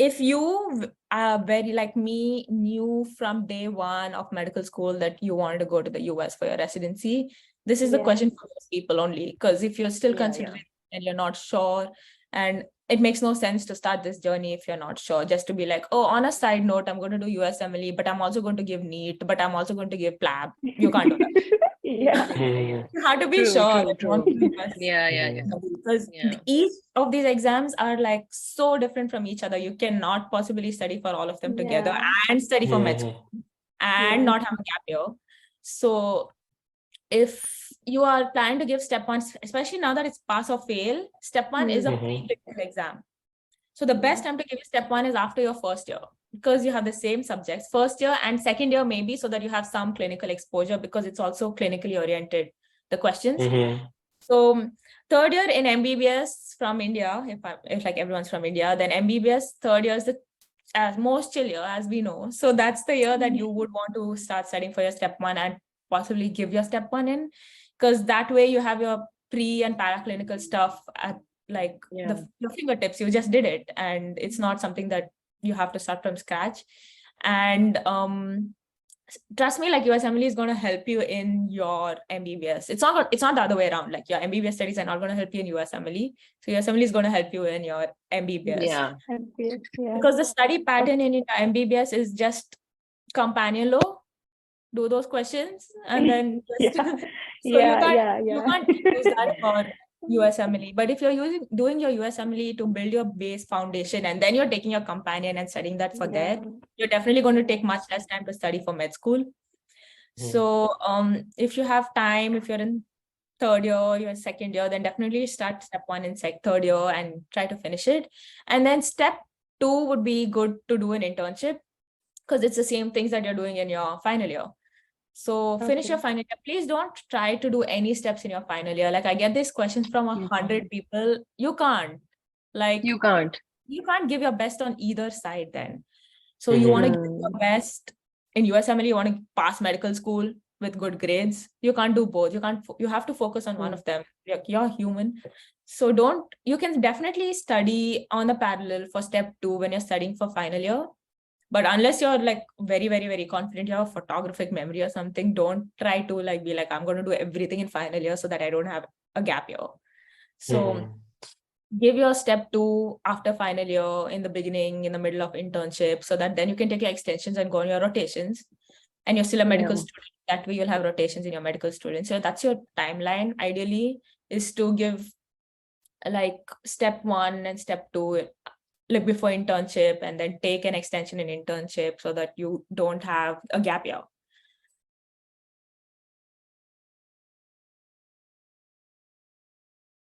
if you are very like me, knew from day one of medical school that you wanted to go to the US for your residency, this is the question for those people only. Because if you're still considering and you're not sure, and it makes no sense to start this journey if you're not sure, just to be like, oh, on a side note, I'm going to do USMLE, but I'm also going to give NEET, but I'm also going to give PLAB. You can't do that. You have to be sure that you want to do US. Because each of these exams are like so different from each other. You cannot possibly study for all of them together and study for med school and not have a gap year. So if you are planning to give step one, especially now that it's pass or fail, step one is a pre-critical exam. So the best time to give step one is after your first year, because you have the same subjects, first year and second year maybe, so that you have some clinical exposure, because it's also clinically oriented, the questions. So third year in MBBS from India, if like everyone's from India, then MBBS third year is the most chill year, as we know. So that's the year that you would want to start studying for your step one and possibly give your step one in, because that way you have your pre and paraclinical stuff at like your fingertips. You just did it, and it's not something that you have to start from scratch. And trust me, like USMLE is going to help you in your MBBS. It's not the other way around. Like your MBBS studies are not going to help you in USMLE. So USMLE is going to help you in your MBBS. Because the study pattern in your MBBS is just companion law, do those questions, and then just you can't use that for USMLE. But if you're doing your USMLE to build your base foundation, and then you're taking your companion and studying that for there, you're definitely going to take much less time to study for med school. So if you have time, if you're in third year, you're in second year, then definitely start step one in third year and try to finish it. And then step two would be good to do an internship, because it's the same things that you're doing in your final year. So finish your final year. Please don't try to do any steps in your final year. Like I get these questions from 100 people. You can't. You can't give your best on either side then. So you want to give your best in USMLE, you want to pass medical school with good grades. You can't do both. You have to focus on one of them. You're human. So you can definitely study on the parallel for step two when you're studying for final year. But unless you're like very, very, very confident, you have photographic memory or something, don't try to like be like, I'm going to do everything in final year so that I don't have a gap year. So give your step two after final year, in the beginning, in the middle of internship, so that then you can take your extensions and go on your rotations. And you're still a medical student. That way you'll have rotations in your medical student. So that's your timeline. Ideally is to give like step one and step two like before internship, and then take an extension in internship so that you don't have a gap year.